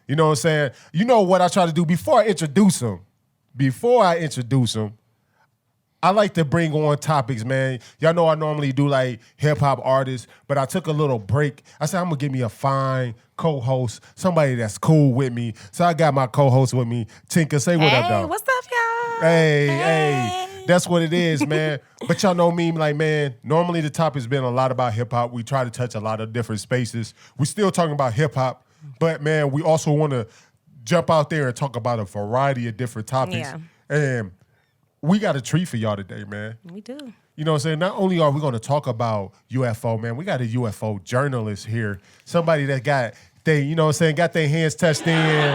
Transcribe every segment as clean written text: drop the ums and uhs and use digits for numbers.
You know what I'm saying? You know what I try to do before I introduce them? I like to bring on topics, man. Y'all know I normally do like hip-hop artists, but I took a little break. I said, I'm going to give me a fine co-host, somebody that's cool with me. So I got my co-host with me. Tinka, say what up, dog. Hey, what's up, y'all? Hey. That's what it is, man. But y'all know me, like, man, normally the topic's been a lot about hip-hop. We try to touch a lot of different spaces. We're still talking about hip-hop, but, man, we also want to jump out there and talk about a variety of different topics. Yeah. And we got a treat for y'all today, man. We do. You know what I'm saying? Not only are we going to talk about UFO, man, we got a UFO journalist here. Somebody that got got their hands touched in.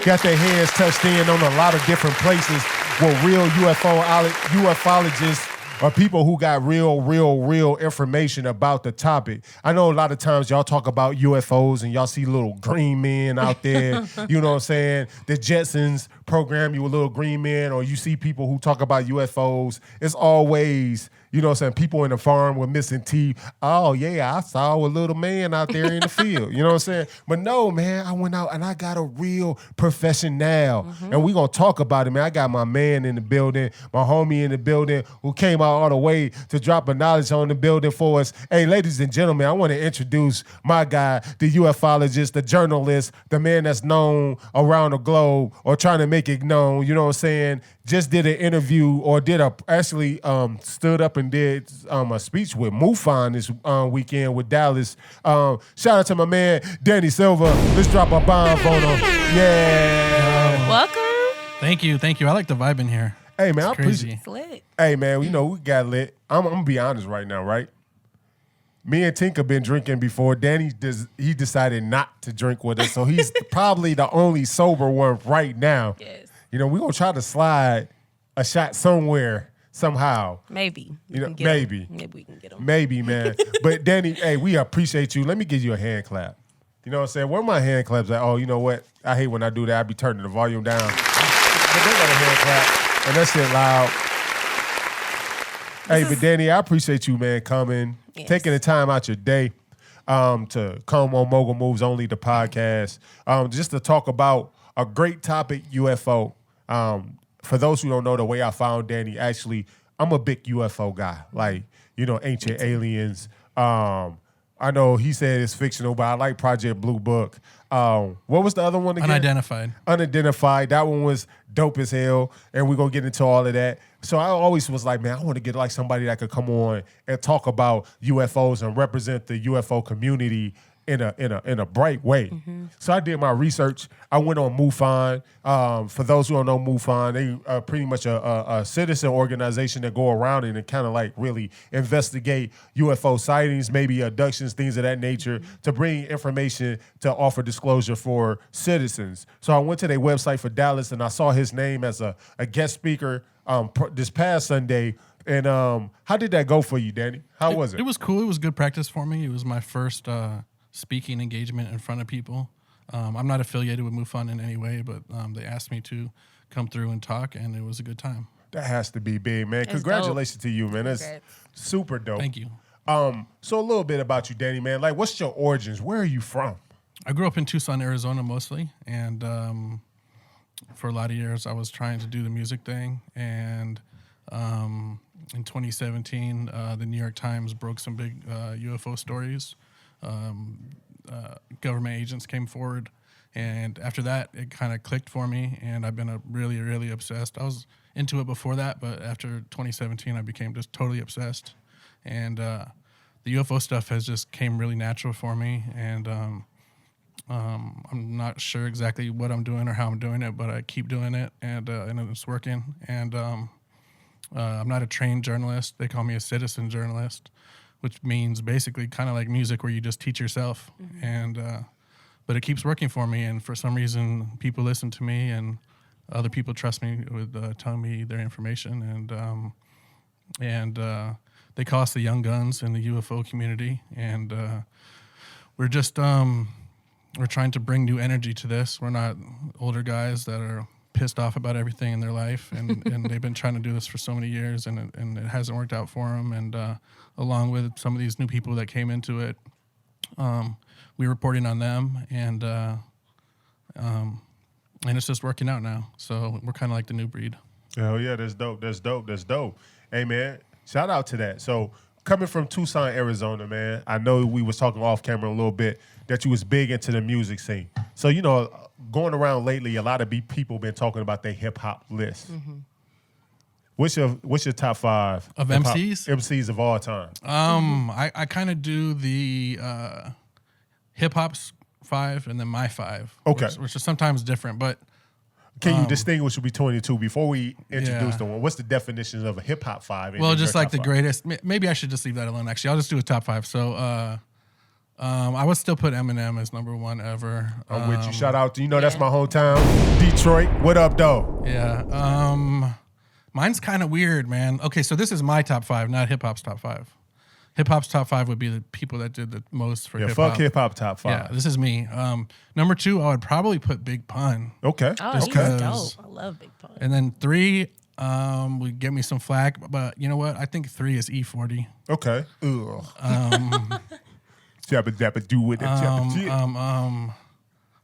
Got their hands touched in on a lot of different places where real ufologists or people who got real information about the topic. I know a lot of times y'all talk about UFOs and y'all see little green men out there. You know what I'm saying? The Jetsons program you a little green man, or you see people who talk about UFOs. It's always, you know what I'm saying, people in the farm with missing teeth. Oh, yeah, I saw a little man out there in the field. You know what I'm saying? But no, man, I went out and I got a real professional. And we going to talk about it, man. I got my man in the building, my homie in the building who came out all the way to drop a knowledge on the building for us. Hey, ladies and gentlemen, I want to introduce my guy, the ufologist, the journalist, the man that's known around the globe or trying to make it known, you know what I'm saying? Just did an interview or actually stood up and did a speech with Mufon this weekend with Dallas. Shout out to my man, Danny Silva. Let's drop a bomb on him. Yeah. Welcome. Thank you. I like the vibe in here. Hey, man, I It's crazy. appreciate It's lit. Hey, man, you know, we got lit. I'm going to be honest right now, right? Me and Tinka been drinking before. Danny, he decided not to drink with us, so he's probably the only sober one right now. Yes. You know, we're going to try to slide a shot somewhere, somehow. Maybe. You know, Maybe we can get them. Maybe, man. But Danny, hey, we appreciate you. Let me give you a hand clap. You know what I'm saying? Where are my hand claps at? Oh, you know what? I hate when I do that. I be turning the volume down. But they got a hand clap, and that shit loud. Hey, but Danny, I appreciate you, man, coming, taking the time out your day to come on Mogul Moves Only, the podcast, just to talk about a great topic, UFO. For those who don't know, the way I found Danny, actually, I'm a big UFO guy. Like, you know, ancient aliens. I know he said it's fictional, but I like Project Blue Book. What was the other one again? Unidentified. That one was dope as hell, and we're going to get into all of that. So I always was like, man, I want to get like somebody that could come on and talk about UFOs and represent the UFO community in a bright way. So I did my research. I went on Mufon. For those who don't know Mufon, they are pretty much a citizen organization that go around and kind of like really investigate UFO sightings, maybe abductions, things of that nature, to bring information to offer disclosure for citizens. So I went to their website for Dallas and I saw his name as a guest speaker this past Sunday. And how did that go for you, Danny? How was it? It was cool. It was good practice for me. It was my first speaking engagement in front of people. I'm not affiliated with MUFON in any way, but they asked me to come through and talk, and it was a good time. That has to be big, man. It's Congratulations to you, man. That's Congrats. super dope. Thank you. So a little bit about you, Danny, man. Like, what's your origins? Where are you from? I grew up in Tucson, Arizona mostly, and for a lot of years I was trying to do the music thing, and in 2017, the New York Times broke some big UFO stories. Government agents came forward, and after that, it kind of clicked for me, and I've been really obsessed. I was into it before that, but after 2017, I became just totally obsessed, and the UFO stuff has just came really natural for me, and I'm not sure exactly what I'm doing or how I'm doing it, but I keep doing it, and it's working, and I'm not a trained journalist. They call me a citizen journalist, which means basically kind of like music where you just teach yourself. And but it keeps working for me, and for some reason people listen to me and other people trust me with telling me their information, and they call us the young guns in the UFO community, and we're just we're trying to bring new energy to this. We're not older guys that are pissed off about everything in their life, and they've been trying to do this for so many years, and it hasn't worked out for them. And along with some of these new people that came into it, we're reporting on them, and And it's just working out now. So we're kind of like the new breed. Hell yeah, that's dope. That's dope. That's dope. Hey, man, shout out to that. So coming from Tucson, Arizona, man, I know we was talking off camera a little bit that you was big into the music scene. So, you know, going around lately, a lot of people been talking about their hip-hop list. Mm-hmm. What's your top 5 Of hip-hop MCs? MCs of all time? I kind of do the hip-hop's 5 and then my 5. Okay. Which is sometimes different, but... Can you distinguish between the two before we introduce Yeah. the one? What's the definition of a hip hop 5? and Well, then just your like the top 5? greatest. Maybe I should just leave that alone. Actually, I'll just do a top 5. So, I would still put Eminem as number 1 ever. I'm with you. Shout out to that's my hometown, Detroit. What up, though? Yeah. Mine's kind of weird, man. Okay, so this is my top 5, not hip hop's top 5. Hip hop's top 5 would be the people that did the most for Yeah, hip hop. fuck hip hop top 5. Yeah, this is me. Number 2, I would probably put Big Pun. Okay. Oh, Just he's 'cause- dope. I love Big Pun. And then 3 would get me some flack, but you know what? I think 3 is E40. Okay. Ugh. Jabba dabba do with it.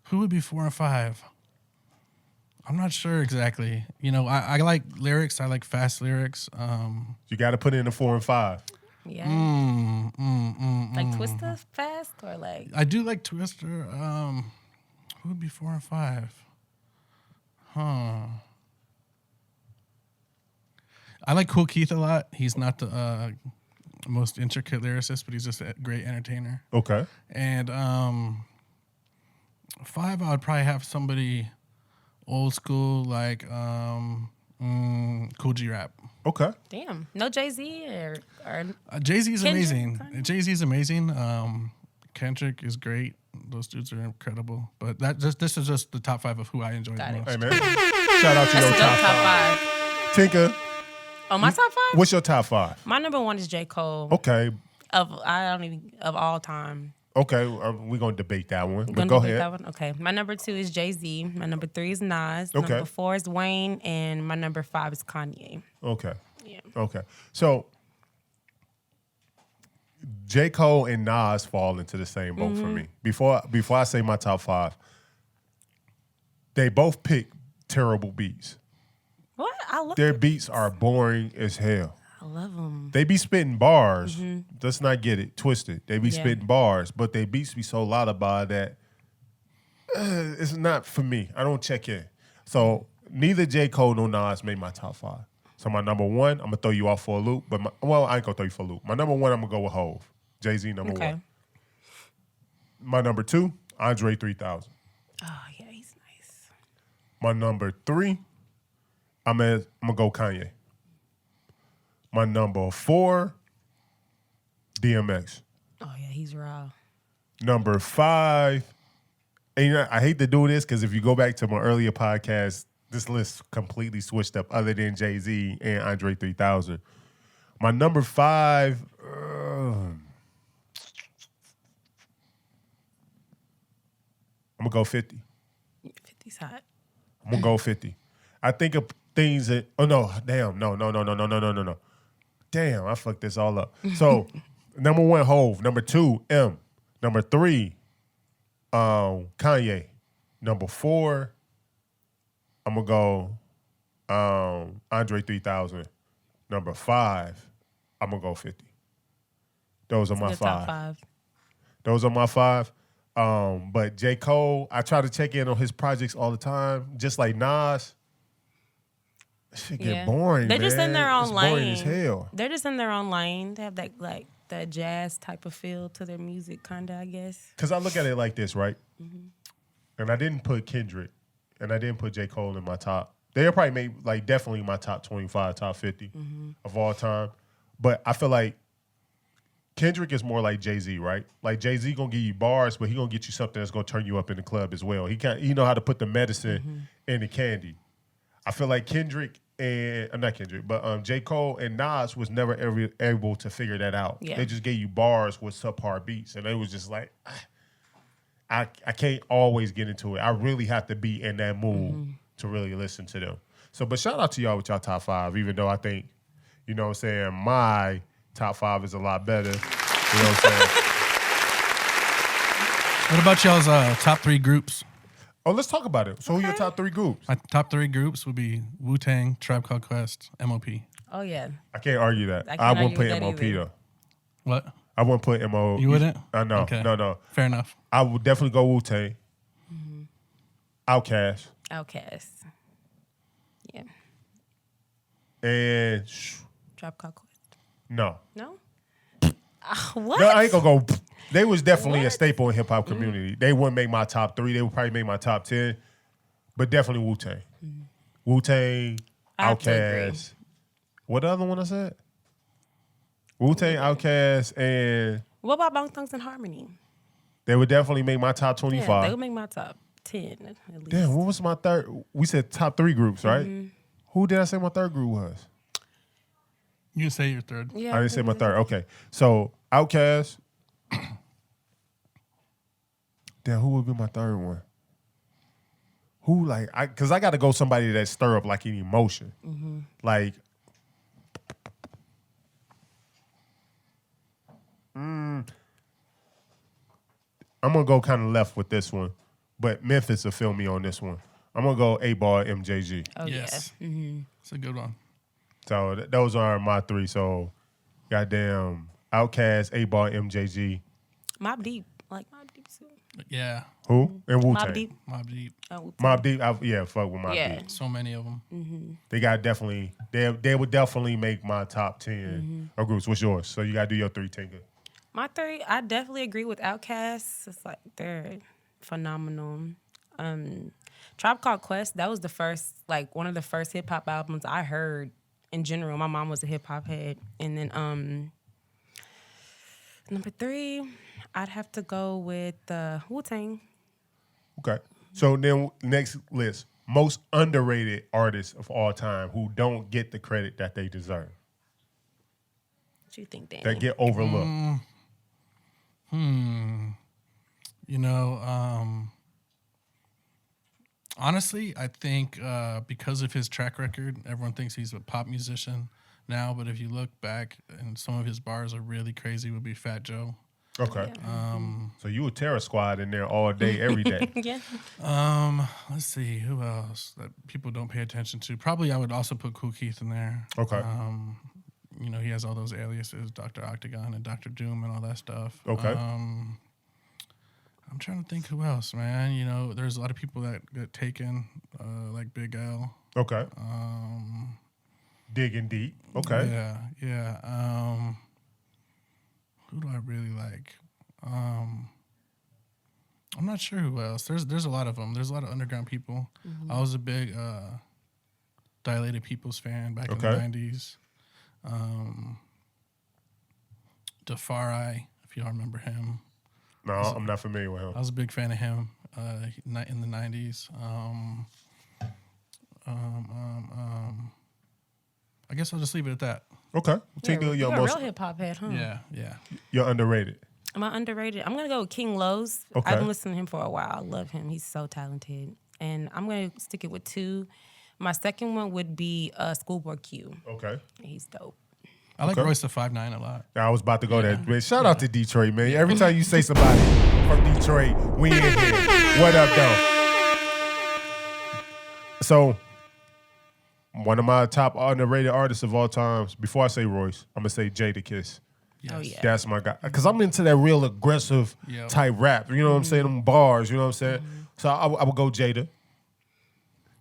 Who would be 4 and 5? I'm not sure exactly. You know, I like lyrics. I like fast lyrics. You got to put in the 4 and 5. Yeah. Like Twista fast or like I do like Twister. Who would be 4 and 5? I like Cool Keith a lot. He's not the most intricate lyricist, but he's just a great entertainer. Okay. And 5, I would probably have somebody old school like Cool G Rap. Okay. damn. No Jay-Z or Jay-Z's Kendrick, amazing. kinda? Jay-Z's amazing. Kendrick is great. Those dudes are incredible. But this is just the top 5 of who I enjoy Got the it. most. Hey, man. Shout out to your That's a top dope 5. top 5. Tinka, Oh, my top 5? what's your top 5? My number 1 is J. Cole Okay. of all time. Okay. We're going to debate that one. But Gonna go debate ahead. that one? Okay. My number 2 is Jay-Z. My number 3 is Nas. Okay. Number 4 is Wayne. And my number 5 is Kanye. Okay. Yeah. Okay. So J. Cole and Nas fall into the same boat for me. Before I say my top 5, they both pick terrible beats. What? I love Their beats are boring as hell. I love them. They be spitting bars. Let's not get it twisted. They be Yeah. spitting bars, but they beats be so lullaby that it's not for me. I don't check in. So neither J. Cole nor Nas made my top 5. So my number 1, I'm going to throw you off for a loop. But I ain't going to throw you for a loop. My number 1, I'm going to go with Hove. Jay-Z number 1. My number 2, Andre 3000. Oh, yeah, he's nice. My number 3, I'm going to go Kanye. My number 4, DMX. Oh, yeah, he's raw. Number 5, and I hate to do this because if you go back to my earlier podcast, this list completely switched up other than Jay-Z and Andre 3000. My number 5, I'm going to go 50. 50's hot. I'm going to go 50. I think of things that, no. Damn, I fucked this all up. So, number 1, Hove. Number 2, M. Number 3, Kanye. Number 4, I'm going to go Andre 3000. Number 5, I'm going to go 50. Those are my Good 5. top 5. Those are my 5. But J. Cole, I try to check in on his projects all the time, just like Nas. Shit get boring, They're just in man. their own It's lane. boring as hell. They're just in their own lane. They have that jazz type of feel to their music, kind of, I guess. Because I look at it like this, right? And I didn't put Kendrick, and I didn't put J. Cole in my top. They'll probably make, like, definitely my top 25, top 50 of all time. But I feel like Kendrick is more like Jay-Z, right? Like, Jay-Z going to give you bars, but he going to get you something that's going to turn you up in the club as well. He know how to put the medicine in the candy. I feel like Kendrick and not Kendrick, but J. Cole and Nas was never ever able to figure that out. Yeah. They just gave you bars with subpar beats, and it was just like, I can't always get into it. I really have to be in that mood to really listen to them. So, but shout out to y'all with y'all top 5, even though I think, you know what I'm saying, my top 5 is a lot better. You know what I'm saying? What about y'all's top 3 groups? Oh, let's talk about it. So, who are your Okay. top 3 groups? My top 3 groups would be Wu-Tang, Tribe Called Quest, MOP. Oh yeah. I can't argue that. I I, can't wouldn't argue put with that MOP either. though. What? I wouldn't put MO. You wouldn't? No. Okay. No. Fair enough. I would definitely go Wu-Tang. Outkast. Outkast. Yeah. And Drop Call Quest. no. No. What? No, I ain't gonna go. They was definitely a What? staple in hip hop community. They wouldn't make my top 3. They would probably make my top 10, but definitely Wu-Tang. Wu-Tang, I have to agree. Outkast. What the other one I said? Wu-Tang, Outkast, and What about Bone Thugs and Harmony? they would definitely make my top Yeah, 25. they would make my top 10 at least. Damn, what was my third? We said top 3 groups, right? Mm-hmm. Who did I say my third group was? You can say your third. Yeah, I didn't say my third. Okay, so Outkast. Damn, who would be my third one? Who because I got to go somebody that stir up like an emotion, like. I'm gonna go kind of left with this one, but Memphis will feel me on this one. I'm gonna go 8-Ball MJG. Oh Yes. yeah. Mm-hmm. It's a good one. So those are my 3. So, goddamn, Outkast, 8-Ball, MJG. Mobb Deep. Like Mobb Deep too. Yeah. Who? And Wu-Tang. Mobb Deep. Mobb Deep. Oh, Wu-Tang. Mobb Deep. Fuck with Mobb Yeah. Deep. So many of them. They got definitely. They would definitely make my top 10 of groups. What's yours? So you gotta do your 3, Tinka. My 3, I definitely agree with Outkast. It's like they're phenomenal. Tribe Called Quest, that was the first, like one of the first hip hop albums I heard in general. My mom was a hip hop head. And then number 3, I'd have to go with Wu-Tang. Okay. So then next list, most underrated artists of all time who don't get the credit that they deserve. What you think, Danny? That get overlooked. You know, honestly, I think because of his track record, everyone thinks he's a pop musician now. But if you look back, and some of his bars are really crazy, would be Fat Joe. Okay. So you a Terror Squad in there all day, every day. Yeah. Let's see who else that people don't pay attention to. Probably I would also put Kool Keith in there. Okay. You know, he has all those aliases, Dr. Octagon and Dr. Doom and all that stuff. Okay. I'm trying to think who else, man. You know, there's a lot of people that get taken, like Big L. Okay. Digging deep. Okay. Yeah. Who do I really like? I'm not sure who else. There's a lot of them. There's a lot of underground people. I was a big Dilated Peoples fan back in the 90s. Defari, if y'all remember him. No, I'm not familiar with him. I was a big fan of him in the 90s. I guess I'll just leave it at that. Okay. Tinka, You're your a most real hip hop head, huh? Yeah. you're underrated. Am I underrated? I'm gonna go with King Lowe's. Okay. I've been listening to him for a while. I love him. He's so talented. And I'm gonna stick it with 2. My second one would be Schoolboy Q. Okay. He's dope. I like Okay. Royce the 5'9" a lot. I was about to go there. Man, shout out to Detroit, man. Every time you say somebody from Detroit, we in here. What up, though? So, one of my top underrated artists of all times, before I say Royce, I'm going to say Jadakiss. Yes. Oh yeah. That's my guy. Because I'm into that real aggressive Yep. type rap. You know what I'm saying? Them bars, you know what I'm saying? So I would go Jada.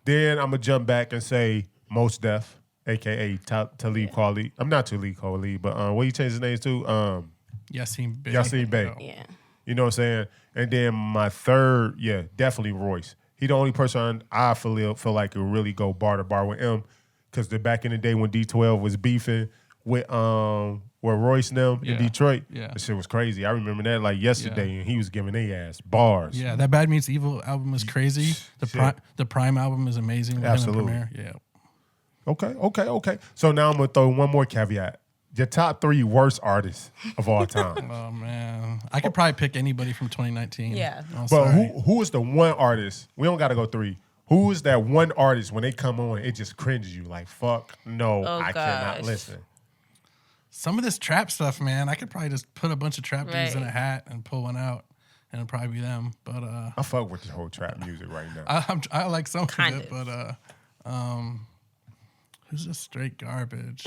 Then I'm going to jump back and say Mos Def, a.k.a. Talib Kweli. I'm not Talib Kweli, but what you change his name to? Yassine Bey. Yassine Bey. Yeah. You know what I'm saying? And then my third, definitely Royce. He the only person I feel like could really go bar to bar with him. Because back in the day when D12 was beefing with Royce and them in Detroit, that shit was crazy. I remember that like yesterday, and he was giving their ass bars. Yeah, that Bad Meets Evil album is crazy. The Prime album is amazing. With Absolutely. Him and Premier. Yeah. Okay. So now I'm going to throw one more caveat. Your top 3 worst artists of all time. Oh man, I could probably pick anybody from 2019. Yeah. Oh, But sorry. who is the one artist? We don't got to go 3. Who is that one artist when they come on, it just cringes you? Like, fuck, no, Oh, I cannot gosh. listen. Some of this trap stuff, man, I could probably just put a bunch of trap dudes in a Right. hat and pull one out. and it'll probably be them. But I fuck with the whole trap music right now. I like some Kind of it, of. but who's just straight garbage?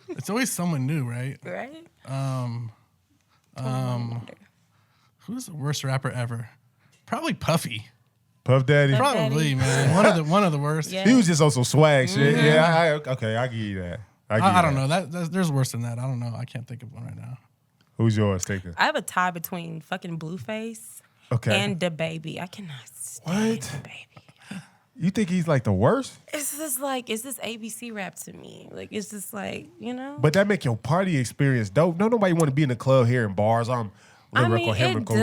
It's always someone new, right? Right? Who's the worst rapper ever? Probably Puffy. Puff Daddy. Probably, Daddy. man. One of the worst. Yeah. He was just on some swag shit. Mm-hmm. Yeah, okay, I give you that. I don't know. There's worse than that. I don't know. I can't think of one right now. Who's yours, Tinka? I have a tie between fucking Blueface Okay. and the baby. I cannot stand What? the baby. You think he's like the worst? It's just like, it's this ABC rap to me. Like, it's just like, you know? But that make your party experience dope. No, nobody want to be in the club hearing bars. I'm lyrical, lyrical.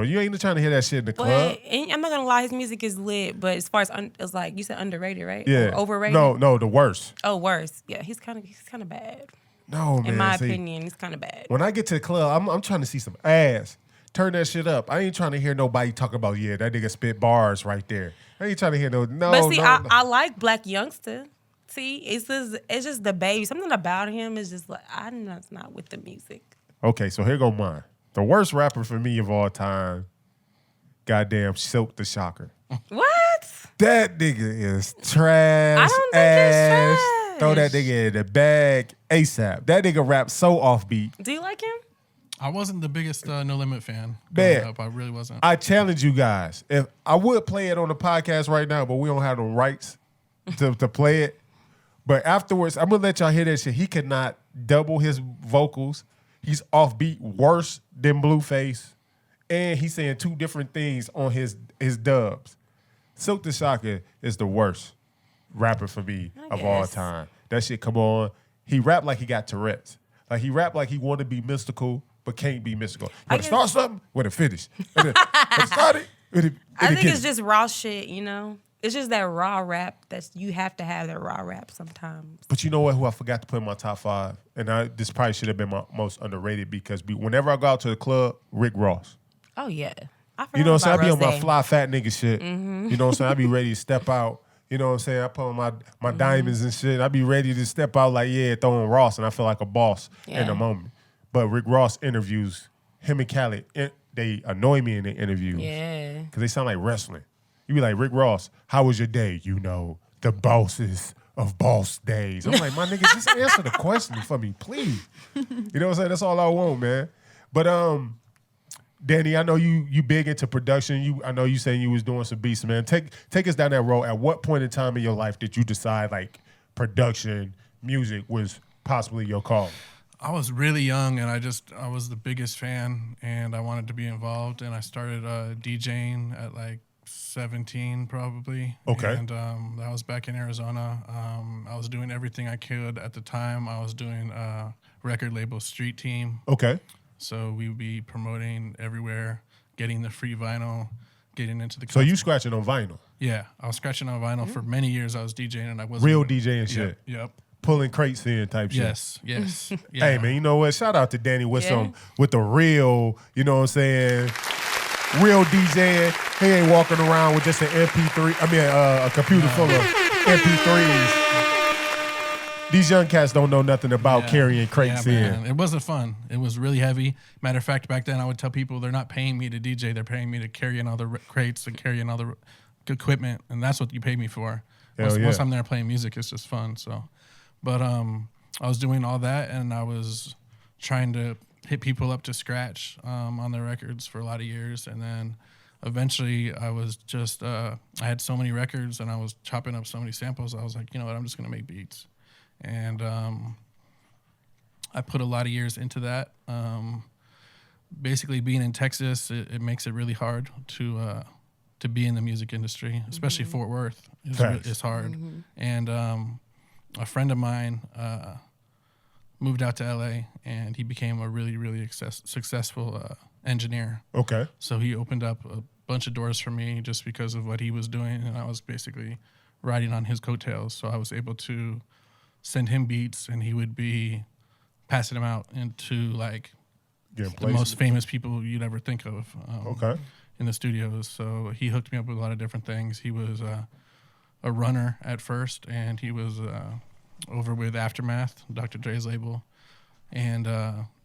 You ain't trying to hear that shit in the club. But and I'm not gonna lie, his music is lit. But as far as it's like you said, underrated, right? Yeah. Or overrated. No, the worst. Oh, worse. Yeah, he's kind of bad. No, man. In my See, opinion, he's kind of bad. when I get to the club, I'm trying to see some ass. Turn that shit up. I ain't trying to hear nobody talk about, yeah, that nigga spit bars right there. I ain't trying to hear no. But see, no. I like Black Youngster. See, it's just the baby. Something about him is just like I'm not with the music. Okay, so here go mine. The worst rapper for me of all time, goddamn Silk the Shocker. What? That nigga is trash. I don't think he's trash. Throw that nigga in the bag ASAP. That nigga raps so offbeat. Do you like him? I wasn't the biggest No Limit fan Man. growing up. I really wasn't. I challenge you guys. If I would play it on the podcast right now, but we don't have the rights to play it. But afterwards, I'm gonna let y'all hear that shit. He cannot double his vocals. He's offbeat worse than Blueface. And he's saying two different things on his dubs. Silk the Shocker is the worst rapper for me of all guess. time. That shit come on. He rap like he got Tourette's. Like he rap like he want to be mystical, but can't be mystical. You want to start something with a finish. But start it with a I think it's just raw shit, you know? It's just that raw rap that you have to have that raw rap sometimes. But you know what? Who I forgot to put in my top 5, and this probably should have been my most underrated because whenever I go out to the club, Rick Ross. Oh, yeah. You know what I'm saying? I be on my Rosé. fly fat nigga shit. You know what I'm saying? I be ready to step out. You know what I'm saying? I put on my diamonds and shit. I be ready to step out like, yeah, throwing Ross, and I feel like a boss in the moment. But Rick Ross interviews, him and Khaled, they annoy me in the interviews. Yeah. Because they sound like wrestling. You be like, Rick Ross, how was your day? You know, the bosses of boss days. I'm like, my nigga, just answer the question for me, please. You know what I'm saying? That's all I want, man. But Danny, I know you big into production. I know you saying you was doing some beats, man. Take us down that road. At what point in time in your life did you decide like production, music was possibly your call? I was really young, and I was the biggest fan, and I wanted to be involved, and I started DJing at like 17 probably. Okay. And that was back in Arizona. I was doing everything I could at the time. I was doing record label Street Team. Okay. So we would be promoting everywhere, getting the free vinyl, getting into the... So you scratching on vinyl? Yeah. I was scratching on vinyl for many years. I was DJing, and I wasn't... Real DJ and shit? Yep. Pulling crates in type shit? Yes. Yeah. Hey, man, you know what? Shout out to Danny with the real, you know what I'm saying, real DJing. He ain't walking around with just an MP3, a computer full of MP3s. These young cats don't know nothing about carrying crates in. Man. It wasn't fun. It was really heavy. Matter of fact, back then I would tell people they're not paying me to DJ. They're paying me to carry in all the crates and carry in all the equipment, and that's what you pay me for. Once I'm there playing music, it's just fun. So, but I was doing all that, and I was trying to hit people up to scratch on their records for a lot of years, and then eventually I was just I had so many records, and I was chopping up so many samples. I was like, you know what, I'm just gonna make beats. And I put a lot of years into that. Basically, being in Texas, it makes it really hard to be in the music industry, especially Fort Worth. It's hard. And a friend of mine moved out to LA, and he became a really, really successful engineer. Okay. So he opened up a bunch of doors for me just because of what he was doing, and I was basically riding on his coattails. So I was able to send him beats, and he would be passing them out into like the most famous people you'd ever think of in the studios. So he hooked me up with a lot of different things. He was a runner at first, and he was over with Aftermath, Dr. Dre's label. And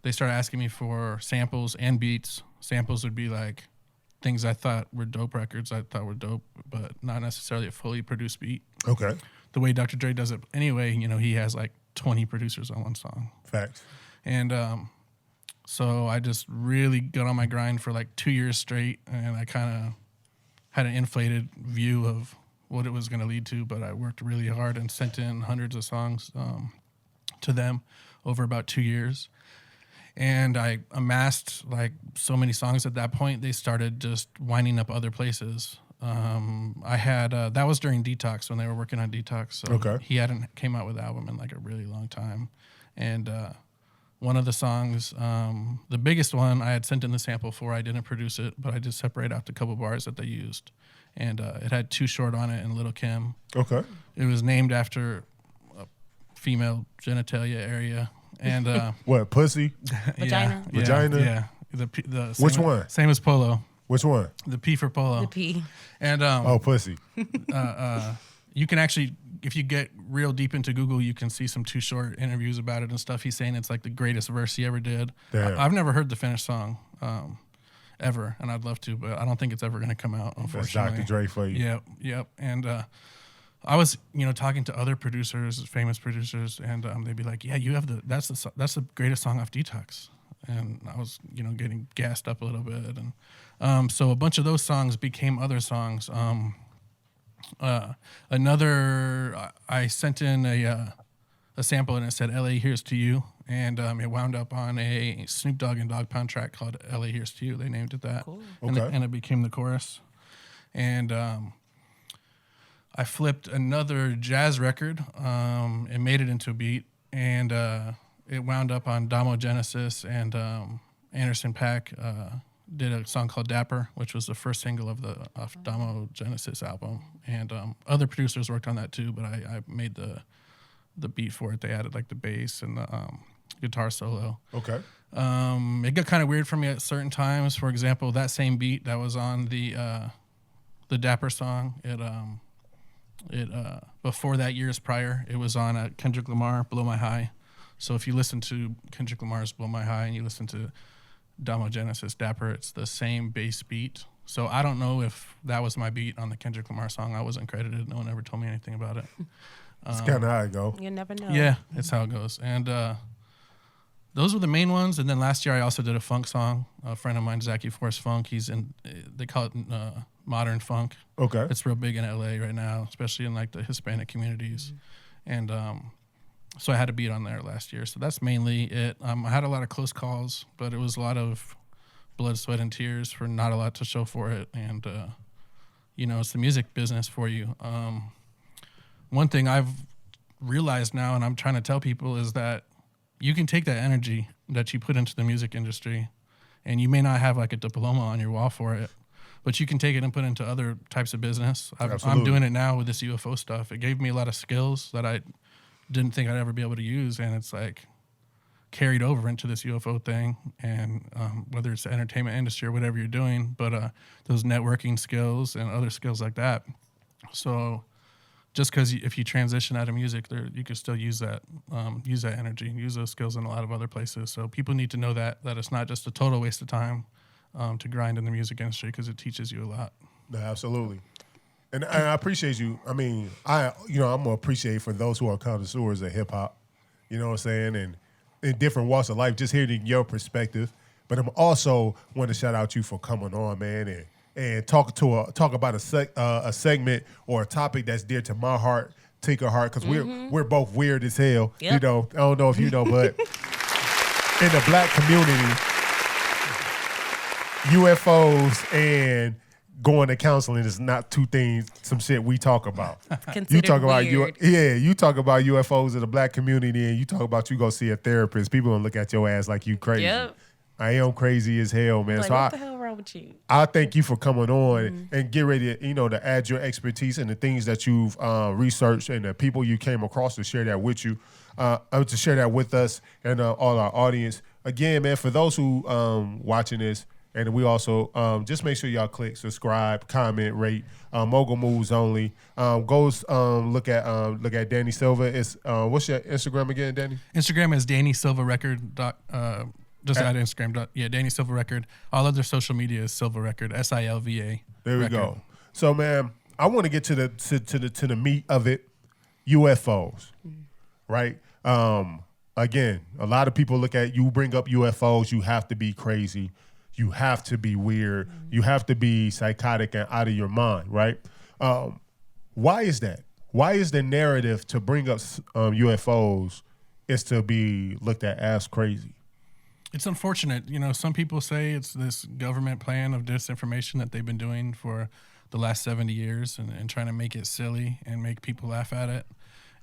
they started asking me for samples and beats. Samples would be like things I thought were dope records, I thought were dope, but not necessarily a fully produced beat. Okay. The way Dr. Dre does it anyway, you know, he has like 20 producers on one song. Facts. And so I just really got on my grind for like 2 years straight, and I kind of had an inflated view of what it was going to lead to, but I worked really hard and sent in hundreds of songs to them over about 2 years. And I amassed like so many songs at that point, they started just winding up other places. I had, that was during Detox, when they were working on Detox. So Okay. he hadn't came out with an album in like a really long time. And one of the songs, the biggest one, I had sent in the sample for. I didn't produce it, but I just separated out the couple bars that they used. And it had Too Short on it and Little Kim. Okay. It was named after a female genitalia area. And What, pussy? Vagina? Yeah, Vagina? Yeah. The Which same, one? Same as Polo. Which one? The P for Polo. The P. And Oh, pussy. you can actually, if you get real deep into Google, you can see some Too Short interviews about it and stuff. He's saying it's like the greatest verse he ever did. Damn. I've never heard the finished song ever, and I'd love to, but I don't think it's ever going to come out, That's unfortunately. Dr. Dre for you. Yep. And I was, talking to other producers, famous producers, and they'd be like, "Yeah, you have that's the greatest song off Detox." And I was, getting gassed up a little bit, and so a bunch of those songs became other songs. I sent in a sample and it said "L.A. Here's to You," and it wound up on a Snoop Dogg and Dogg Pound track called "L.A. Here's to You." They named it that, Cool. and it became the chorus. And I flipped another jazz record and made it into a beat, and it wound up on Damo Genesis, and Anderson .Paak did a song called Dapper, which was the first single off Damo Genesis album. And other producers worked on that too, but I made the beat for it. They added like the bass and the guitar solo. Okay. It got kind of weird for me at certain times. For example, that same beat that was on the Dapper song, it before that, years prior, it was on Kendrick Lamar, Blow My High. So if you listen to Kendrick Lamar's Blow My High and you listen to Damo Genesis Dapper, it's the same bass beat. So I don't know if that was my beat on the Kendrick Lamar song. I wasn't credited. No one ever told me anything about it. It's kind of how it go. You never know. Yeah, it's how it goes. And those were the main ones. And then last year I also did a funk song. A friend of mine, Zachy Force Funk, they call it modern funk. Okay. It's real big in LA right now, especially in like the Hispanic communities. And so I had a beat on there last year. So that's mainly it. I had a lot of close calls, but it was a lot of blood, sweat, and tears for not a lot to show for it. And, it's the music business for you. One thing I've realized now, and I'm trying to tell people, is that you can take that energy that you put into the music industry, and you may not have like a diploma on your wall for it, but you can take it and put it into other types of business. I'm doing it now with this UFO stuff. It gave me a lot of skills that I didn't think I'd ever be able to use, and it's like carried over into this UFO thing. And whether it's the entertainment industry or whatever you're doing, but those networking skills and other skills like that. So just because if you transition out of music, you can still use that energy, use those skills in a lot of other places. So people need to know that it's not just a total waste of time to grind in the music industry, because it teaches you a lot. No, absolutely. And I appreciate you. I mean, I'm gonna appreciate for those who are connoisseurs of hip hop, you know what I'm saying, and in different walks of life, just hearing your perspective. But I'm also want to shout out you for coming on, man, and talk about a segment or a topic that's dear to my heart, Tinka heart, because we're both weird as hell. Yep. I don't know if you know, but in the black community, UFOs and going to counseling is not two things, some shit we talk about. You talk about weird. you talk about UFOs in the black community, and you talk about you go see a therapist. People gonna look at your ass like you crazy. Yep. I am crazy as hell, man. Like, So what the hell wrong with you? I thank you for coming on and get ready to, to add your expertise and the things that you've researched and the people you came across to share that with you, to share that with us and all our audience. Again, man, for those who watching this, And we also just make sure y'all click subscribe, comment, rate. Mogul Moves Only. Look at Danny Silva. It's what's your Instagram again, Danny? Instagram is Danny Silva Record. Just add Instagram. Danny Silva Record. All other social media is Silva Record. SILVA. There we go. So, man, I want to get to the meat of it. UFOs, right? Again, a lot of people look at you, bring up UFOs. You have to be crazy. You have to be weird. You have to be psychotic and out of your mind, right? Why is that? Why is the narrative to bring up UFOs is to be looked at as crazy? It's unfortunate. You know, some people say it's this government plan of disinformation that they've been doing for the last 70 years and trying to make it silly and make people laugh at it.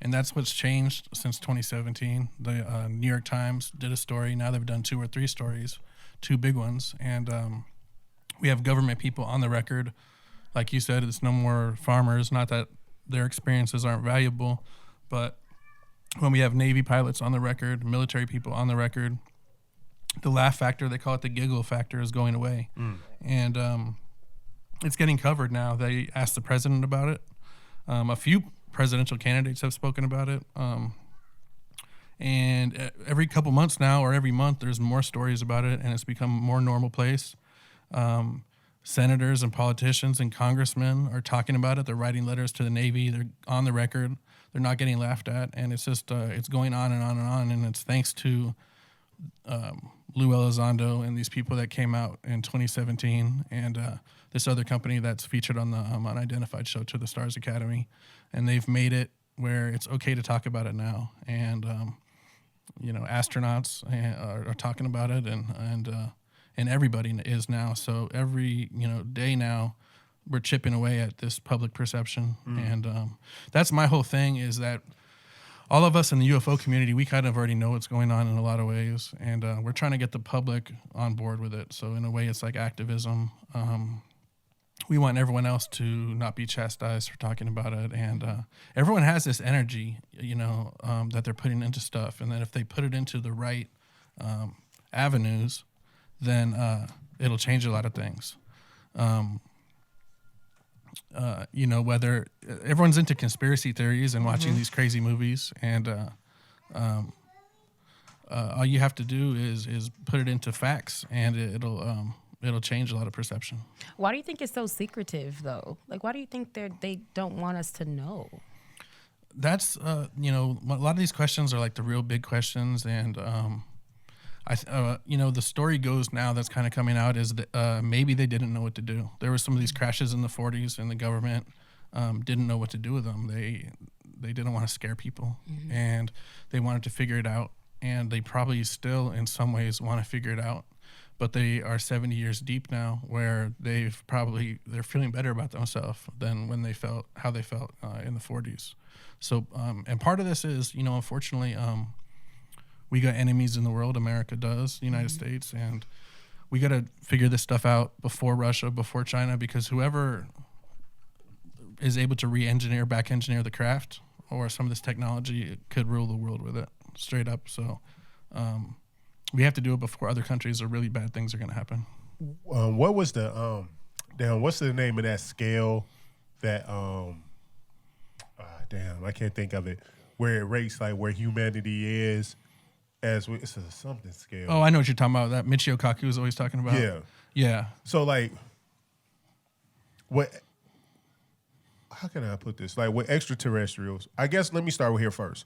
And that's what's changed since 2017. The New York Times did a story. Now they've done 2 or 3 stories. 2 big ones, and we have government people on the record. Like you said, it's no more farmers. Not that their experiences aren't valuable, but when we have Navy pilots on the record, military people on the record, the laugh factor, they call it the giggle factor, is going away. And it's getting covered now. They asked the president about it. A few presidential candidates have spoken about it. And every couple months now, or every month, there's more stories about it, and it's become a more normal place. Senators and politicians and congressmen are talking about it. They're writing letters to the Navy. They're on the record. They're not getting laughed at, and it's just it's going on and on and on. And it's thanks to Lou Elizondo and these people that came out in 2017, and this other company that's featured on the Unidentified show, To the Stars Academy, and they've made it where it's okay to talk about it now. And you know, astronauts are talking about it, and everybody is now. So every day now, we're chipping away at this public perception, and that's my whole thing. Is that all of us in the UFO community, we kind of already know what's going on in a lot of ways, and we're trying to get the public on board with it. So in a way, it's like activism. We want everyone else to not be chastised for talking about it. And everyone has this energy, that they're putting into stuff. And then if they put it into the right avenues, then it'll change a lot of things. Whether everyone's into conspiracy theories and watching these crazy movies, and all you have to do is put it into facts, and it'll change a lot of perception. Why do you think it's so secretive, though? Like, why do you think they don't want us to know? That's a lot of these questions are like the real big questions, and the story goes now that's kind of coming out is that maybe they didn't know what to do. There were some of these crashes in the 40s, and the government didn't know what to do with them. They didn't want to scare people, and they wanted to figure it out, and they probably still in some ways want to figure it out. But they are 70 years deep now, where they're feeling better about themselves than when they felt how they felt in the 40s. So, and part of this is, unfortunately, we got enemies in the world. America does, the United States, and we got to figure this stuff out before Russia, before China, because whoever is able to back engineer the craft or some of this technology could rule the world with it, straight up. So, we have to do it before other countries or really bad things are going to happen. What was the what's the name of that scale that I can't think of it, where it rates like where humanity is it's a something scale. Oh, I know what you're talking about. That Michio Kaku is always talking about. Yeah. So like, how can I put this? Like with extraterrestrials, I guess let me start with here first.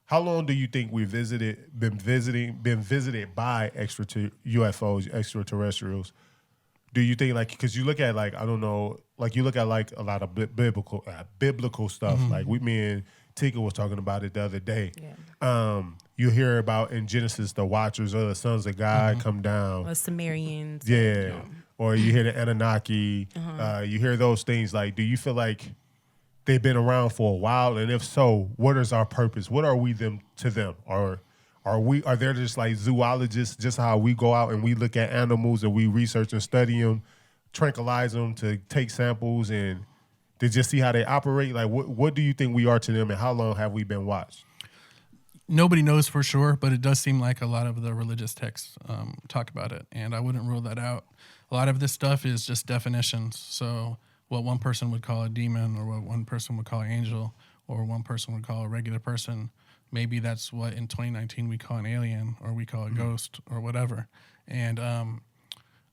How long do you think we've been visited by UFOs, extraterrestrials? Do you think because you look at you look at like a lot of biblical stuff. Like me and Tinka was talking about it the other day. Yeah. You hear about in Genesis the Watchers or the Sons of God come down. Or Sumerians. Yeah. Or you hear the Anunnaki. You hear those things. Like, do you feel like they've been around for a while, and if so, what is our purpose? What are we to them? Or are they just like zoologists, just how we go out and we look at animals and we research and study them, tranquilize them to take samples and to just see how they operate? Like, what do you think we are to them, and how long have we been watched? nobody knows for sure, but it does seem like a lot of the religious texts talk about it, and I wouldn't rule that out. A lot of this stuff is just definitions. So what one person would call a demon, or what one person would call an angel, or one person would call a regular person, maybe that's what in 2019 we call an alien, or we call a ghost, or whatever. And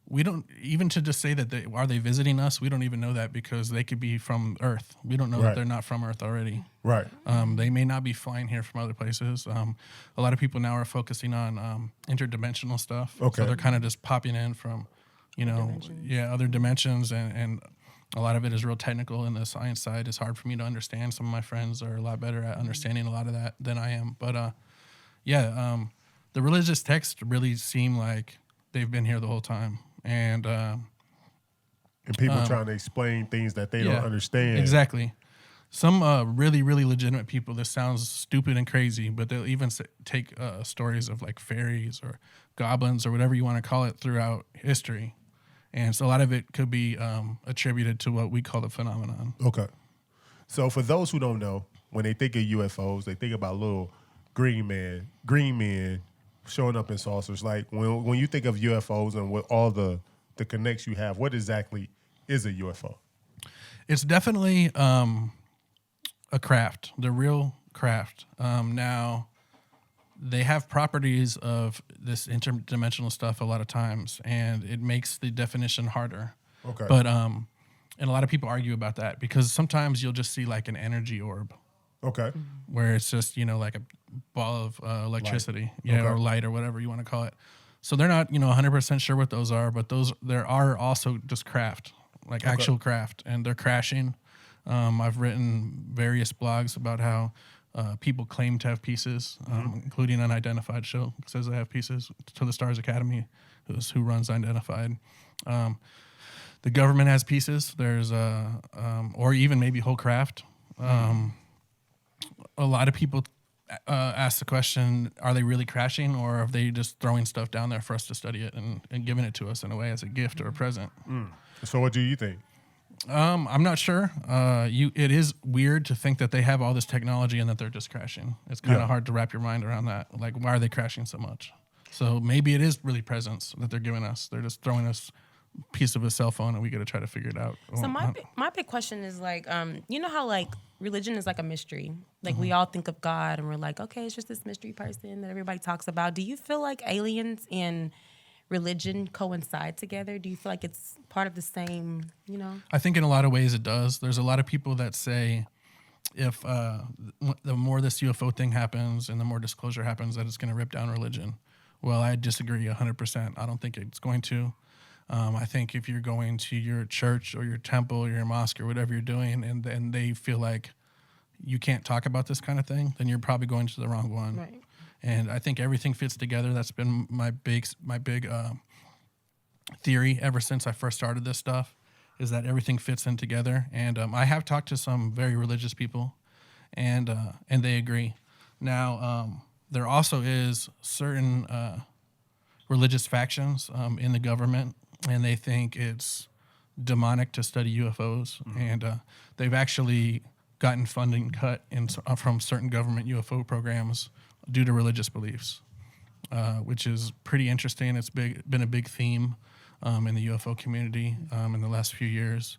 we don't, even to just say that are they visiting us, we don't even know that, because they could be from Earth. We don't know that they're not from Earth already. Right. They may not be flying here from other places. A lot of people now are focusing on interdimensional stuff. Okay. So they're kind of just popping in from, other dimensions, and a lot of it is real technical, and the science side is hard for me to understand. Some of my friends are a lot better at understanding a lot of that than I am. But the religious texts really seem like they've been here the whole time. And people trying to explain things that they don't understand. Exactly. Some really, really legitimate people, this sounds stupid and crazy, but they'll even take stories of like fairies or goblins or whatever you want to call it throughout history. And so a lot of it could be attributed to what we call the phenomenon. Okay. So for those who don't know, when they think of UFOs, they think about little green men showing up in saucers. Like when you think of UFOs and with all the connects you have, what exactly is a UFO? It's definitely a craft, the real craft. Now, they have properties of this interdimensional stuff a lot of times, and it makes the definition harder. Okay. But and a lot of people argue about that, because sometimes you'll just see like an energy orb. Okay. Where it's just, like a ball of electricity, or light, or whatever you want to call it. So they're not, 100% sure what those are, but there are also just craft, like actual craft, and they're crashing. I've written various blogs about how people claim to have pieces, including Unidentified show says they have pieces. To the Stars Academy, who runs Unidentified. The government has pieces. There's or even maybe whole craft. A lot of people ask the question, are they really crashing, or are they just throwing stuff down there for us to study it and giving it to us in a way as a gift or a present? So what do you think? I'm not sure. It is weird to think that they have all this technology and that they're just crashing. It's kind of hard to wrap your mind around that. Like, why are they crashing so much? So maybe it is really presents that they're giving us. They're just throwing us a piece of a cell phone, and we got to try to figure it out. So my big question is like, you know how like religion is like a mystery. Like we all think of God and we're like, okay, it's just this mystery person that everybody talks about. Do you feel like aliens and religion coincide together? Do you feel like it's part of the same, I think in a lot of ways it does. There's a lot of people that say if the more this UFO thing happens and the more disclosure happens, that it's going to rip down religion. Well, I disagree 100%. I don't think it's going to. I think if you're going to your church or your temple or your mosque or whatever you're doing, and they feel like you can't talk about this kind of thing, then you're probably going to the wrong one. Right. And I think everything fits together. That's been my big theory ever since I first started this stuff, is that everything fits in together. And I have talked to some very religious people, and they agree. Now, there also is certain religious factions in the government, and they think it's demonic to study UFOs. And they've actually gotten funding cut from certain government UFO programs due to religious beliefs, which is pretty interesting. It's been a big theme in the UFO community in the last few years.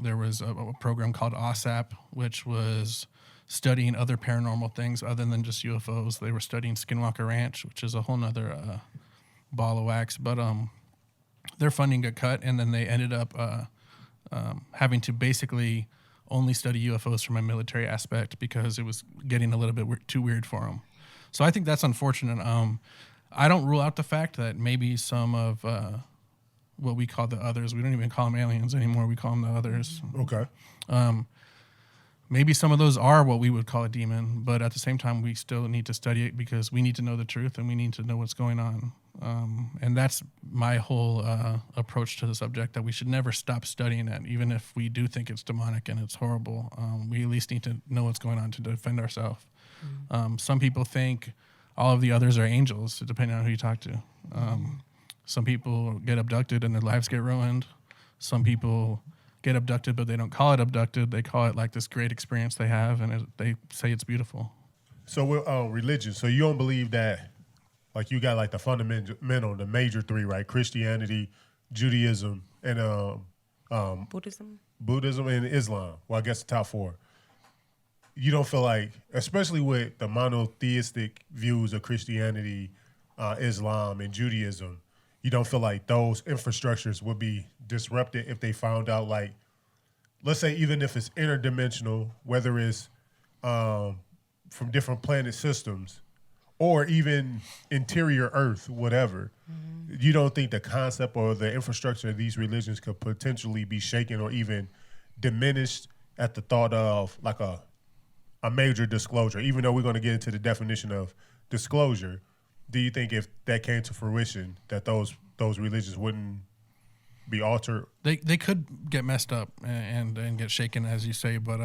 There was a program called OSAP, which was studying other paranormal things other than just UFOs. They were studying Skinwalker Ranch, which is a whole nother ball of wax. But their funding got cut, and then they ended up having to basically only study UFOs from a military aspect because it was getting a little bit too weird for them. So I think that's unfortunate. I don't rule out the fact that maybe some of what we call the others, we don't even call them aliens anymore, we call them the others. Okay. Maybe some of those are what we would call a demon, but at the same time, we still need to study it because we need to know the truth and we need to know what's going on. And that's my whole approach to the subject, that we should never stop studying it, even if we do think it's demonic and it's horrible. We at least need to know what's going on to defend ourselves. Some people think all of the others are angels, depending on who you talk to. Some people get abducted and their lives get ruined. Some people get abducted, but they don't call it abducted. They call it like this great experience they have, and they say it's beautiful. So with religion, so you don't believe that, like you got like the fundamental, the major three, right? Christianity, Judaism, and Buddhism and Islam. Well, I guess the top four. You don't feel like, especially with the monotheistic views of Christianity, Islam, and Judaism, you don't feel like those infrastructures would be disrupted if they found out, like, let's say even if it's interdimensional, whether it's from different planet systems or even interior Earth, whatever, you don't think the concept or the infrastructure of these religions could potentially be shaken or even diminished at the thought of like a major disclosure, even though we're going to get into the definition of disclosure? Do you think if that came to fruition that those religions wouldn't be altered? They could get messed up and get shaken, as you say, but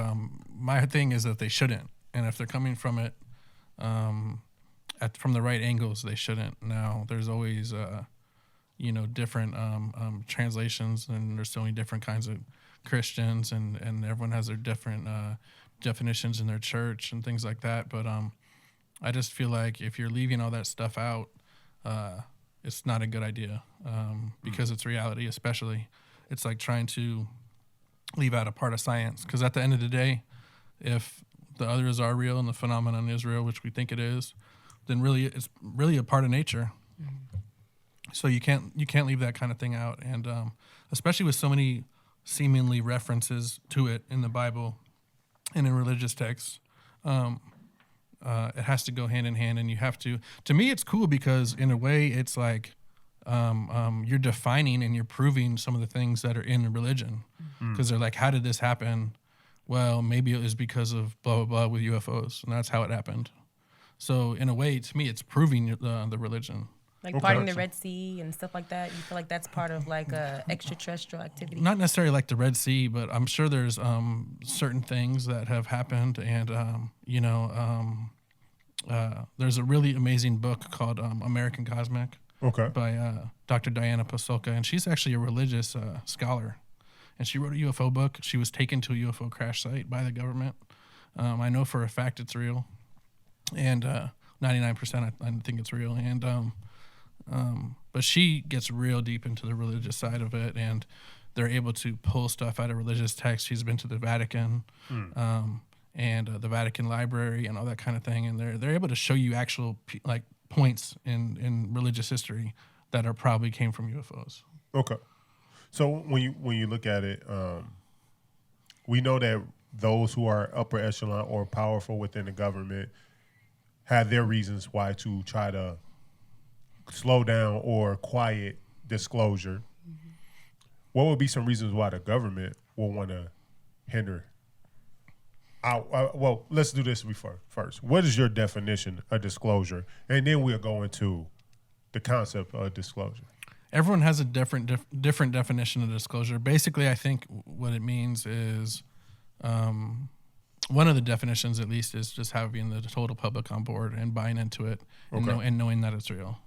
my thing is that they shouldn't. And if they're coming from it from the right angles, they shouldn't. Now, there's always different translations, and there's so many different kinds of Christians, and everyone has their different definitions in their church and things like that. But I just feel like if you're leaving all that stuff out, it's not a good idea because it's reality. Especially, it's like trying to leave out a part of science, because at the end of the day, if the others are real and the phenomenon is real, which we think it is, then really it's really a part of nature. So you can't leave that kind of thing out, and especially with so many seemingly references to it in the Bible and in religious texts. It has to go hand in hand, and you have to. To me, it's cool because in a way, it's like you're defining and you're proving some of the things that are in religion. Because they're like, how did this happen? Well, maybe it was because of blah blah blah with UFOs, and that's how it happened. So in a way, to me, it's proving the religion. Like parting the Red Sea and stuff like that. You feel like that's part of like a extraterrestrial activity? Not necessarily like the Red Sea, but I'm sure there's certain things that have happened, and there's a really amazing book called American Cosmic by Dr. Diana Pasulka, and she's actually a religious scholar, and she wrote a UFO book. She was taken to a UFO crash site by the government. I know for a fact it's real, and 99% I think it's real, and but she gets real deep into the religious side of it, and they're able to pull stuff out of religious texts. She's been to the Vatican, and the Vatican Library and all that kind of thing, and they're able to show you actual like points in religious history that are probably came from UFOs. Okay, so when you look at it, we know that those who are upper echelon or powerful within the government have their reasons why to try to slow down or quiet disclosure. What would be some reasons why the government will want to hinder? Well, let's do this first. What is your definition of disclosure? And then we'll go into the concept of disclosure. Everyone has a different definition of disclosure. Basically, I think what it means is one of the definitions, at least, is just having the total public on board and buying into it and knowing that it's real.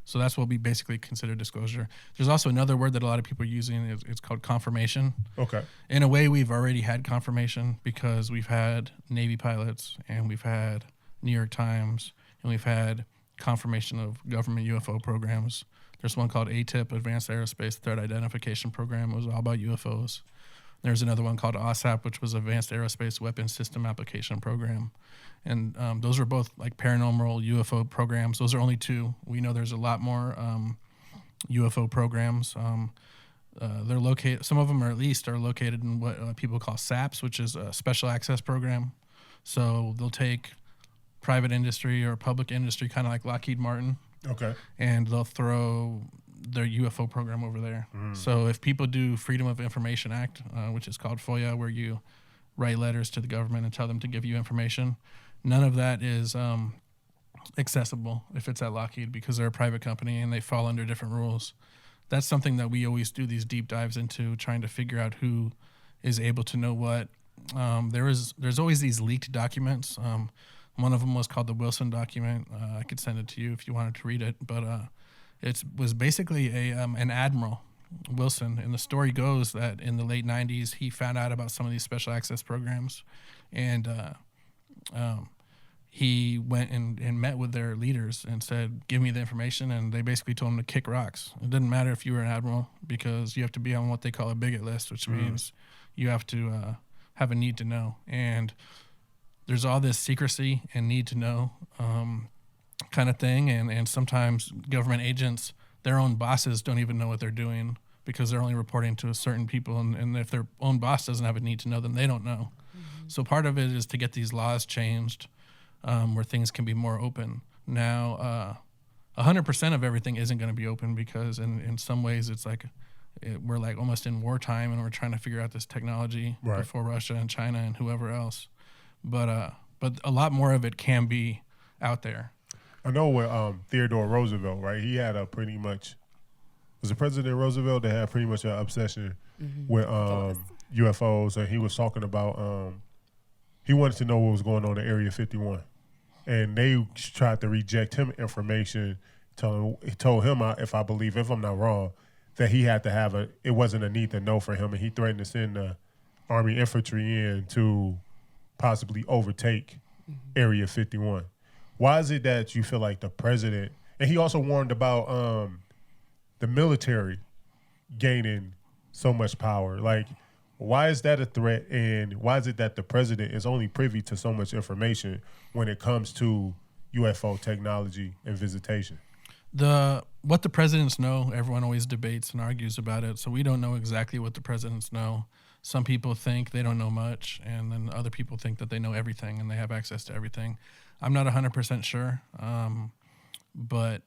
So that's what we basically consider disclosure. There's also another word that a lot of people are using. It's called confirmation. Okay. In a way, we've already had confirmation because we've had Navy pilots, and we've had New York Times, and we've had confirmation of government UFO programs. There's one called ATIP, Advanced Aerospace Threat Identification Program. It was all about UFOs. There's another one called OSAP, which was Advanced Aerospace Weapons System Application Program. And those are both like paranormal UFO programs. Those are only two. We know there's a lot more UFO programs. They're located. Some of them are located in what people call SAPs, which is a special access program. So they'll take private industry or public industry, kind of like Lockheed Martin. Okay. And they'll throw their UFO program over there. So if people do Freedom of Information Act, which is called FOIA, where you write letters to the government and tell them to give you information, none of that is accessible if it's at Lockheed, because they're a private company and they fall under different rules. That's something that we always do these deep dives into, trying to figure out who is able to know what. There's always these leaked documents. One of them was called the Wilson document. I could send it to you if you wanted to read it, but it was basically an admiral, Wilson, and the story goes that in the late 90s he found out about some of these special access programs, and he went and met with their leaders and said, give me the information. And they basically told him to kick rocks. It didn't matter if you were an admiral, because you have to be on what they call a bigot list, which means you have to have a need to know. And there's all this secrecy and need to know kind of thing. And sometimes government agents, their own bosses don't even know what they're doing, because they're only reporting to certain people. And if their own boss doesn't have a need to know, then they don't know. So part of it is to get these laws changed where things can be more open. Now, 100% of everything isn't going to be open, because in some ways it's like we're like almost in wartime, and we're trying to figure out this technology before Russia and China and whoever else. But a lot more of it can be out there. I know with Theodore Roosevelt, right? He had a pretty much, was it President Roosevelt that had pretty much an obsession with UFOs, and he was talking about he wanted to know what was going on in Area 51. And they tried to reject him information, told him, if I'm not wrong, that he had to have it wasn't a need to know for him, and he threatened to send the Army infantry in to possibly overtake Area 51. Why is it that you feel like the president, and he also warned about the military gaining so much power, like, why is that a threat, and why is it that the president is only privy to so much information when it comes to UFO technology and visitation? What the presidents know, everyone always debates and argues about it, so we don't know exactly what the presidents know. Some people think they don't know much, and then other people think that they know everything and they have access to everything. I'm not 100% sure, but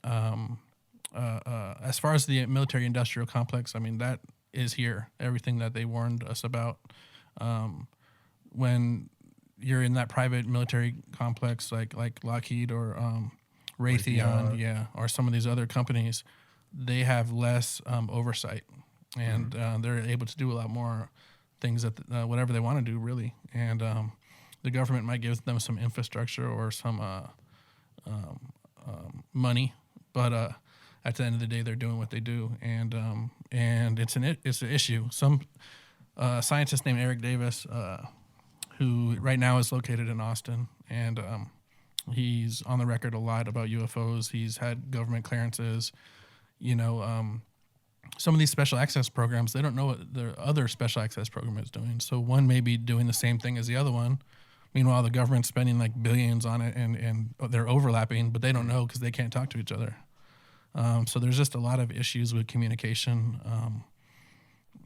as far as the military-industrial complex, I mean, that is here, everything that they warned us about. When you're in that private military complex like Lockheed or Raytheon, or some of these other companies, they have less oversight, and they're able to do a lot more things that whatever they want to do, really. And the government might give them some infrastructure or some money, but at the end of the day, they're doing what they do, and it's an issue. Some scientist named Eric Davis, who right now is located in Austin, and he's on the record a lot about UFOs. He's had government clearances. Some of these special access programs, they don't know what the other special access program is doing. So one may be doing the same thing as the other one. Meanwhile, the government's spending like billions on it, and they're overlapping, but they don't know because they can't talk to each other. So there's just a lot of issues with communication.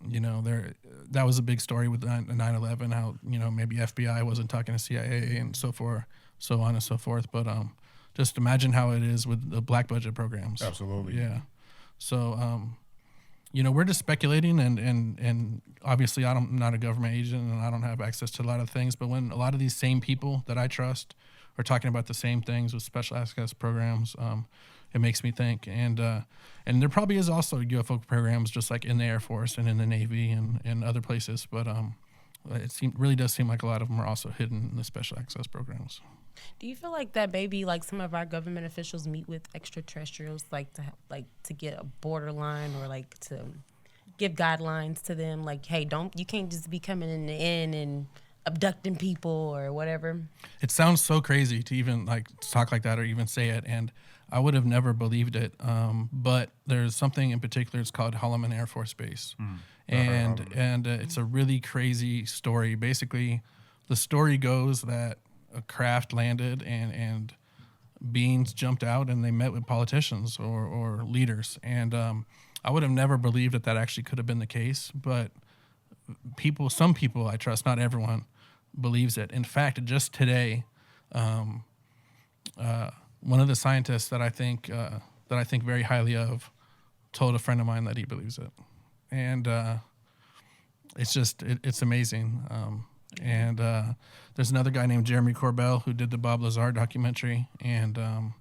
That was a big story with 9/11, how, maybe FBI wasn't talking to CIA and so on and so forth. But just imagine how it is with the black budget programs. Absolutely. Yeah. So, we're just speculating, and obviously I'm not a government agent and I don't have access to a lot of things, but when a lot of these same people that I trust are talking about the same things with special access programs, it makes me think. And there probably is also UFO programs just like in the Air Force and in the Navy and other places, but really does seem like a lot of them are also hidden in the special access programs. Do you feel like that maybe like some of our government officials meet with extraterrestrials to get a borderline or like to give guidelines to them, like, hey, you can't just be coming in and abducting people or whatever? It sounds so crazy to even talk like that or even say it, and I would have never believed it. But there's something in particular. It's called Holloman Air Force Base, and it's a really crazy story. Basically, the story goes that a craft landed and beings jumped out and they met with politicians or leaders. And I would have never believed that actually could have been the case. But some people I trust, not everyone, believes it. In fact, just today, one of the scientists that I think very highly of told a friend of mine that he believes it. And it's amazing. And there's another guy named Jeremy Corbell who did the Bob Lazar documentary, and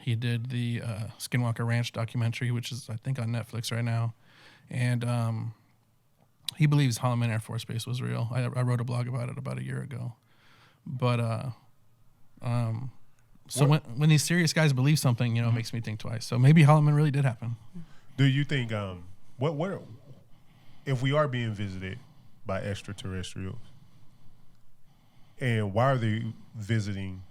he did the Skinwalker Ranch documentary, which is, I think, on Netflix right now. And he believes Holloman Air Force Base was real. I wrote a blog about it about a year ago. But when these serious guys believe something, it makes me think twice. So maybe Holloman really did happen. Do you think what if we are being visited by extraterrestrials? And why are they visiting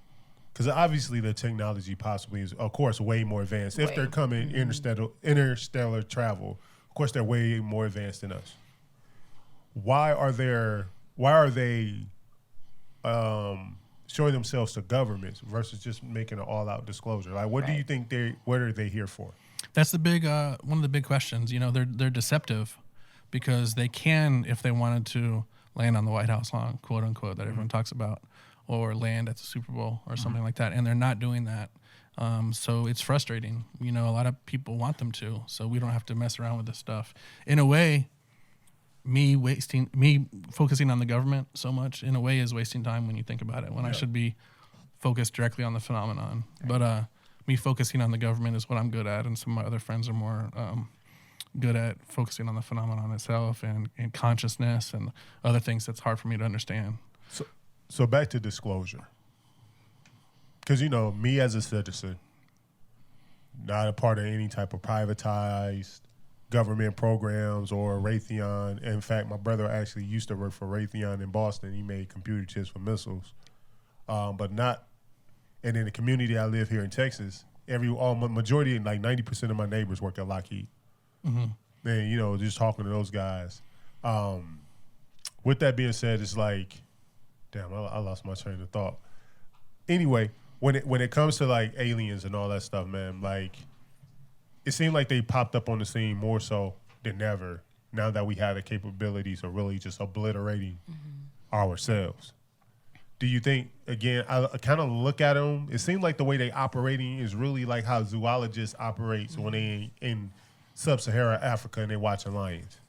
Because obviously the technology possibly is, of course, way more advanced. If they're coming interstellar travel, of course, they're way more advanced than us. Why are they showing themselves to governments versus just making an all-out disclosure? Like, what do you think what are they here for? That's the big one of the big questions. You know, they're deceptive because they can, if they wanted to, land on the White House lawn, quote unquote, that everyone talks about, or land at the Super Bowl or something like that, and they're not doing that. So it's frustrating. You know, a lot of people want them to, so we don't have to mess around with this stuff. In a way, me focusing on the government so much, in a way, is wasting time when you think about it, when I should be focused directly on the phenomenon. But me focusing on the government is what I'm good at, and some of my other friends are more good at focusing on the phenomenon itself and consciousness and other things that's hard for me to understand. So back to disclosure. Because, you know, me as a citizen, not a part of any type of privatized government programs or Raytheon. In fact, my brother actually used to work for Raytheon in Boston. He made computer chips for missiles. But not, and in the community I live here in Texas, majority, like 90% of my neighbors work at Lockheed. Mm-hmm. And, you know, just talking to those guys. With that being said, it's like, damn, I lost my train of thought. Anyway, when it comes to like aliens and all that stuff, man, like it seemed like they popped up on the scene more so than ever now that we have the capabilities of really just obliterating ourselves. Do you think, again, I kind of look at them, it seems like the way they operating is really like how zoologists operates when they in sub-Saharan Africa and they watching lions.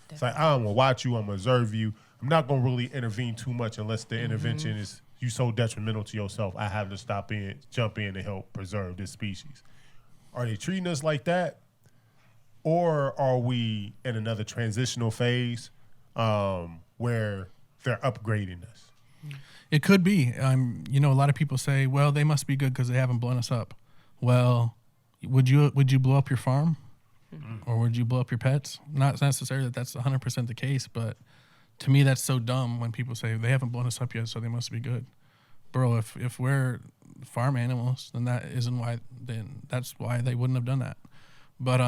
Definitely. It's like, I'm going to watch you, I'm going to observe you. I'm not going to really intervene too much unless the intervention is you so detrimental to yourself, I have to jump in to help preserve this species. Are they treating us like that? Or are we in another transitional phase where they're upgrading us? It could be. You know, a lot of people say, well, they must be good because they haven't blown us up. Well, would you blow up your farm? Or would you blow up your pets? Not necessarily that that's 100% the case, but to me that's so dumb when people say they haven't blown us up yet, so they must be good. Bro, if we're farm animals, then that's why they wouldn't have done that. But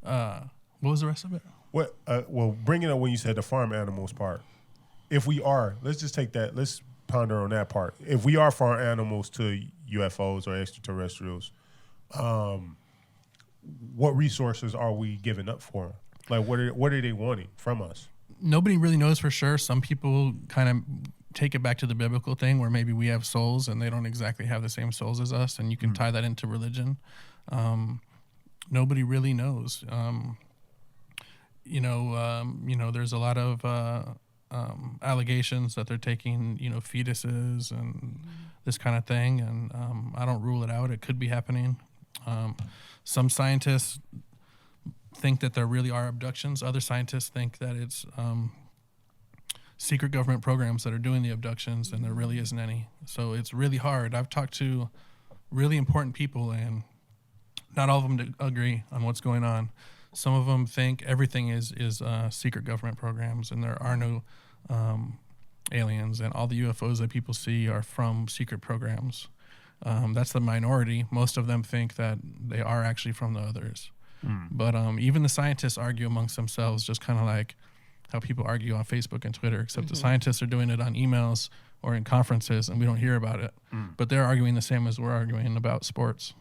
what was the rest of it? Well, bringing up when you said the farm animals part. If we are, let's just take that, let's ponder on that part. If we are farm animals to UFOs or extraterrestrials, what resources are we giving up for them? Like, what are they wanting from us? Nobody really knows for sure. Some people kind of take it back to the biblical thing where maybe we have souls and they don't exactly have the same souls as us, and you can tie that into religion. Nobody really knows. There's a lot of allegations that they're taking, fetuses and this kind of thing, and I don't rule it out. It could be happening. Some scientists think that there really are abductions. Other scientists think that it's secret government programs that are doing the abductions, and there really isn't any. So it's really hard. I've talked to really important people, and not all of them agree on what's going on. Some of them think everything is secret government programs, and there are no aliens, and all the UFOs that people see are from secret programs. That's the minority. Most of them think that they are actually from the others. But even the scientists argue amongst themselves, just kind of like how people argue on Facebook and Twitter, except the scientists are doing it on emails or in conferences, and we don't hear about it. But they're arguing the same as we're arguing about sports.